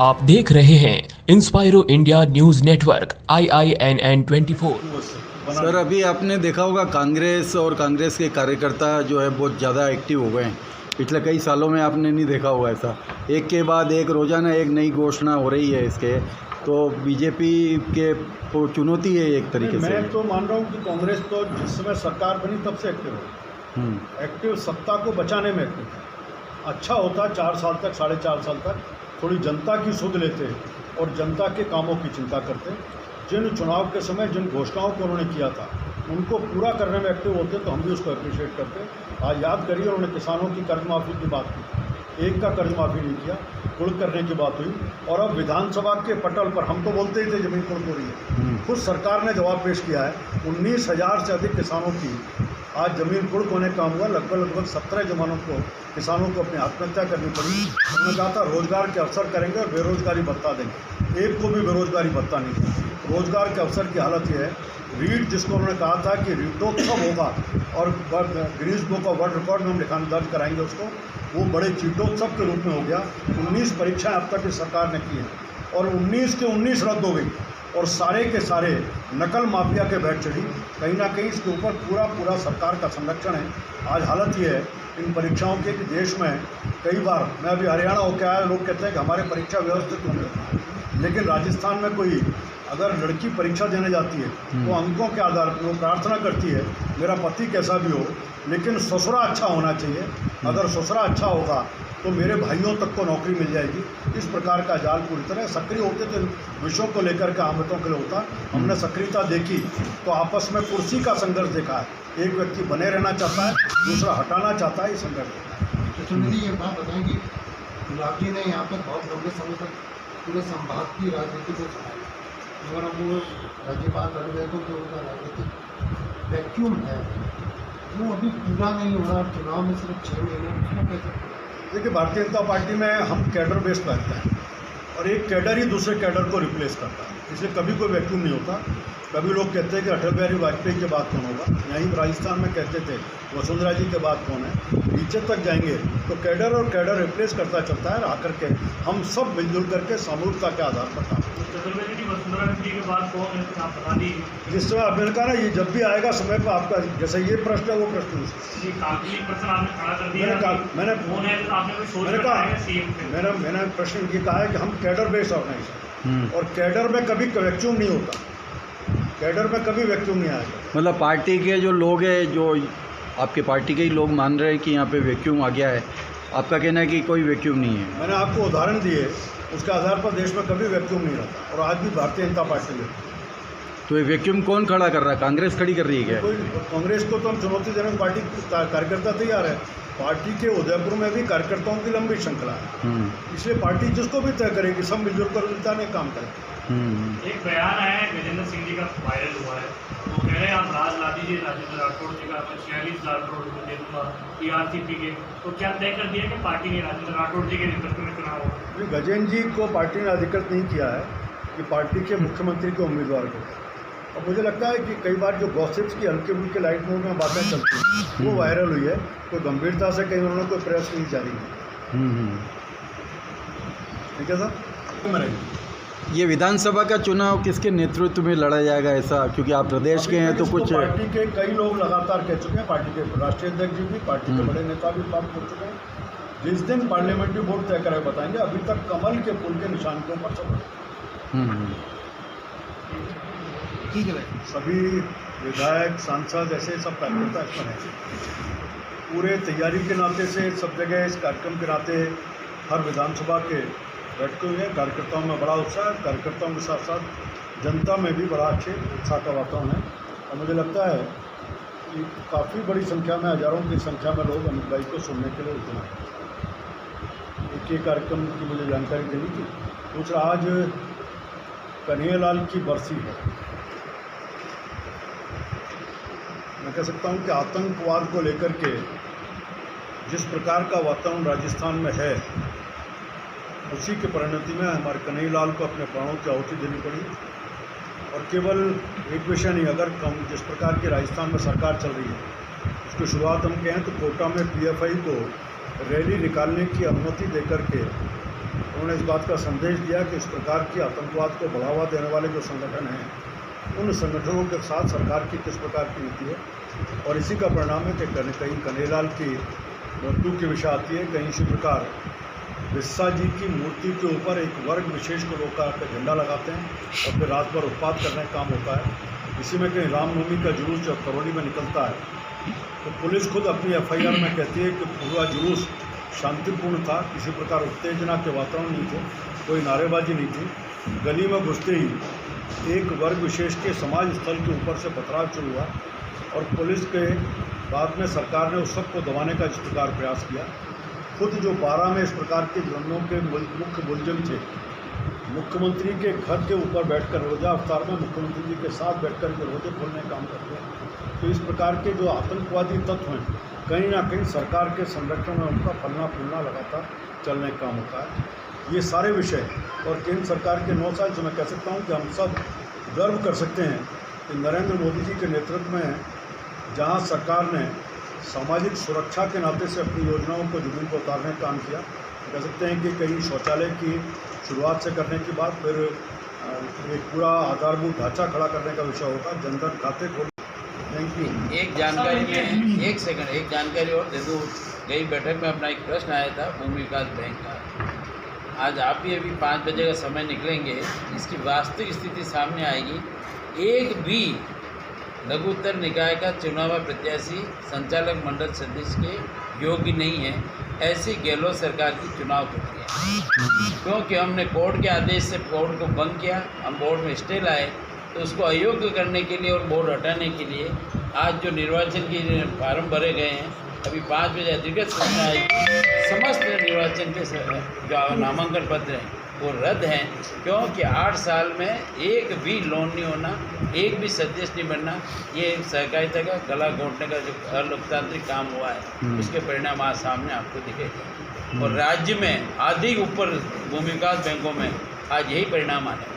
आप देख रहे हैं Inspiro India news network IINN 24। Sir, अभी आपने देखा होगा कांग्रेस और कांग्रेस के कार्यकर्ता जो है बहुत ज़्यादा एक्टिव हो गए हैं। पिछले कई सालों में आपने नहीं देखा होगा ऐसा। एक के बाद एक रोज़ाना एक नई घोषणा हो रही है इसके, तो बीजेपी के को चुनौती है एक तरीके से। मैं तो मान रहा हूँ कि कांग्रेस तो जिस समय सरकार बनी तब से एक्टिव हो, एक्टिव सत्ता को बचाने में एक्टिव है। अच्छा होता 4 साल तक, 4.5 साल तक थोड़ी जनता की सुध लेते और जनता के कामों की चिंता करते। जिन चुनाव के समय जिन घोषणाओं को उन्होंने किया था उनको पूरा करने में एक्टिव होते तो हम भी उसको अप्रिशिएट करते। आज याद करिए, उन्होंने किसानों की कर्ज माफ़ी की बात की, एक का कर्ज माफ़ी नहीं किया, कुल करने की बात हुई। और अब विधानसभा के पटल पर हम तो बोलते ही थे जमीन कुल हो रही है, खुद सरकार ने जवाब पेश किया है। 19,000 से अधिक किसानों की आज ज़मीन कुर्क होने काम हुआ। लगभग 17 जवानों को, किसानों को अपनी आत्महत्या करनी पड़ी। उन्होंने कहा था रोजगार के अवसर करेंगे और बेरोजगारी भत्ता देंगे, एक को भी बेरोजगारी भत्ता नहीं था। रोजगार के अवसर की हालत यह है, रीट जिसको उन्होंने कहा था कि रीटोत्सव होगा और Guinness book of world record में हम लिखाने दर्ज कराएंगे उसको, वो बड़े चीटोत्सव के रूप में हो गया। 19 परीक्षाएं अब तक इस सरकार ने की हैं और 19 के 19 रद्द हो गई और सारे के सारे नकल माफिया के बैठ चढ़ी। कहीं ना कहीं इसके ऊपर पूरा सरकार का संरक्षण है। आज हालत ये है इन परीक्षाओं की कि देश में कई बार, मैं अभी हरियाणा होकर आया, लोग कहते हैं कि हमारे परीक्षा व्यवस्थित होंगे, लेकिन राजस्थान में कोई अगर लड़की परीक्षा देने जाती है तो अंकों के आधार पर वो प्रार्थना करती है मेरा पति कैसा भी हो लेकिन ससुरा अच्छा होना चाहिए। अगर ससुरा अच्छा होगा तो मेरे भाइयों तक को नौकरी मिल जाएगी। इस प्रकार का जाल पूरी तरह सक्रिय होते थे विषयों को लेकर के, आमतों के लिए होता। हमने सक्रियता देखी तो आपस में कुर्सी का संघर्ष देखा है। एक व्यक्ति बने रहना चाहता है, दूसरा हटाना चाहता है, ये संघर्ष देखा है। सुनील जी, ये बात बताएं कि गुलाब जी ने यहाँ पर बहुत लंबे समय तक पूरे संभाग की राजनीति को चलाया। अगर हम वो राज्यपाल बन गए तो जो उनका राजनीतिक वैक्यूम है वो अभी पूरा नहीं हो रहा। चुनाव में सिर्फ 6 महीने, उसमें कैसे? देखिए, भारतीय जनता पार्टी में हम कैडर बेस्ड बैठते हैं और एक कैडर ही दूसरे कैडर को रिप्लेस करता है, इसलिए कभी कोई वैक्यूम नहीं होता। कभी लोग कहते हैं कि अटल बिहारी वाजपेयी के बाद कौन होगा, यहीं राजस्थान में कहते थे वसुंधरा जी के बाद कौन है। नीचे तक जाएंगे तो कैडर और कैडर रिप्लेस करता चलता है। आकर के हम सब मिलजुल करके सामूहिकता के आधार पर काम करते हैं। जिस समय आपने कहा ना, ये जब भी आएगा समय पर आपका जैसे ये प्रश्न है वो प्रश्न मैंने प्रश्न ये कहा है कि हम कैडर बेस्ड ऑर्गेनाइजेशन और कैडर में कभी वैक्यूम नहीं होता, कैडर में कभी वैक्यूम नहीं आएगा। मतलब पार्टी के जो लोग हैं, जो आपके पार्टी के ही लोग मान रहे हैं कि यहाँ पे वैक्यूम आ गया है, आपका कहना है कि कोई वैक्यूम नहीं है। मैंने आपको उदाहरण दिए, उसके आधार पर देश में कभी वैक्यूम नहीं रहता और आज भी भारतीय जनता पार्टी में। तो ये वैक्यूम कौन खड़ा कर रहा है? कांग्रेस खड़ी कर रही है क्या? कोई कांग्रेस को तो हम चुनौती देने में पार्टी कार्यकर्ता तैयार है। पार्टी के उदयपुर में भी कार्यकर्ताओं की लंबी श्रृंखला है, इसलिए पार्टी जिसको भी तय करेगी सब मिलजुल कर मिलता काम करें। एक बयान आया है गजेंद्र सिंह जी का, वायरल हुआ है, वो कह रहे हैं आप राज ला दीजिए राजेंद्र राठौड़ जी का, 46,000 करोड़ रुपये दे दूँगा TRCP के। तो क्या तय कर दिया कि पार्टी ने राजेंद्र राठौड़ जी के नेतृत्व में चुनाव होगा? गजेंद्र जी को पार्टी ने अधिकृत नहीं किया है कि पार्टी के मुख्यमंत्री के उम्मीदवार को। और मुझे लगता है कि कई बार जो गॉसिप्स की हल्के फुल्के लाइट मोड में बातें चलती हैं वो वायरल हुई है, तो गंभीरता से कहीं उन्होंने कोई प्रयास नहीं जारी किया। ठीक है सर। ये विधानसभा का चुनाव किसके नेतृत्व में लड़ा जाएगा ऐसा, क्योंकि आप प्रदेश के हैं तो कुछ पार्टी के कई लोग लगातार कह चुके हैं, पार्टी के राष्ट्रीय अध्यक्ष जी भी, पार्टी के बड़े नेता भी बात कर चुके हैं। जिस दिन पार्लियामेंट्री बोर्ड तय करे बताएंगे। अभी तक कमल के फूल के निशान के ऊपर सब ठीक है, सभी विधायक, सांसद, ऐसे सब कार्यकर्ता इसमें हैं। पूरे तैयारी के नाते से सब जगह इस कार्यक्रम के नाते हर विधानसभा के बैठते हुए हैं। कार्यकर्ताओं में बड़ा उत्साह है, कार्यकर्ताओं के साथ साथ जनता में भी बड़ा अच्छे उत्साह का वातावरण है। और मुझे लगता है कि काफ़ी बड़ी संख्या में, हज़ारों की संख्या में लोग अमित भाई को सुनने के लिए उतना है। एक कार्यक्रम की मुझे जानकारी देनी थी। दूसरा, आज कन्हैयालाल की बरसी है। मैं कह सकता हूँ कि आतंकवाद को लेकर के जिस प्रकार का वातावरण राजस्थान में है, उसी के परिणति में हमारे कन्हैयालाल को अपने प्राणों की आहुति देनी पड़ी। और केवल एक विषय नहीं, अगर जिस प्रकार की राजस्थान में सरकार चल रही है उसकी शुरुआत हम कहें तो कोटा में PFI को रैली निकालने की अनुमति देकर के उन्होंने इस बात का संदेश दिया कि इस प्रकार की आतंकवाद को बढ़ावा देने वाले जो संगठन हैं उन संगठनों के साथ सरकार की किस प्रकार की नीति है, और इसी का परिणाम है कि कहीं कन्हैयालाल की मृत्यु की विषय आती है, कहीं इसी प्रकार बिरसा जी की मूर्ति के ऊपर एक वर्ग विशेष को रोक कर झंडा लगाते हैं और फिर रात भर उत्पात करने का काम होता है। इसी में कहीं रामनवमी का जुलूस जब करौली में निकलता है तो पुलिस खुद अपनी FIR में कहती है कि पूरा जुलूस शांतिपूर्ण था, किसी प्रकार उत्तेजना के वातावरण नहीं थे, कोई नारेबाजी नहीं थी। गली में घुसते ही एक वर्ग विशेष के समाज स्थल के ऊपर से पथराव शुरू हुआ और पुलिस के बाद में सरकार ने उस सबको दबाने का इस प्रकार प्रयास किया। खुद जो 12 में इस प्रकार के जुर्मों के मुख्य मुलजिम थे, मुख्यमंत्री के घर के ऊपर बैठकर रोजा अवतार में मुख्यमंत्री जी के साथ बैठकर के रोजे खोलने का काम करते हैं। तो इस प्रकार के जो आतंकवादी तत्व हैं कहीं ना कहीं सरकार के संरक्षण में उनका फलना फूलना लगातार चलने का काम होता है। ये सारे विषय और केंद्र सरकार के 9 साल से मैं कह सकता हूँ कि हम सब गर्व कर सकते हैं कि नरेंद्र मोदी जी के नेतृत्व में जहाँ सरकार ने सामाजिक सुरक्षा के नाते से अपनी योजनाओं को ज़मीन पर उतारने का काम किया। कह सकते हैं कि कहीं शौचालय की शुरुआत से करने के बाद फिर एक पूरा आधारभूत ढांचा खड़ा करने का विषय होगा, जनधन खाते खोल। Thank you. एक जानकारी में एक जानकारी और दे दूँ। गई बैठक में अपना एक प्रश्न आया था भूमि विकास बैंक का। आज आप भी अभी 5 बजे का समय निकलेंगे, इसकी वास्तविक स्थिति सामने आएगी। एक भी लघुत्तर निकाय का चुनाव प्रत्याशी संचालक मंडल सदस्य के योग्य नहीं है, ऐसी गहलोत सरकार की चुनाव प्रक्रिया। क्योंकि हमने कोर्ट के आदेश से बोर्ड को भंग किया, हम बोर्ड में स्टे लाए, तो उसको अयोग्य करने के लिए और बोर्ड हटाने के लिए आज जो निर्वाचन के फार्म भरे गए हैं, अभी 5 बजे अधिकृत सूचना आएगी। समस्त निर्वाचन के जो नामांकन पत्र हैं वो रद्द हैं, क्योंकि 8 साल में एक भी लोन नहीं होना, एक भी सदस्य नहीं बनना, ये सहकारिता का गला घोटने का जो अलोकतांत्रिक काम हुआ है उसके परिणाम आज सामने आपको दिखेगा। और राज्य में आधी ऊपर भूमि विकास बैंकों में आज यही परिणाम आने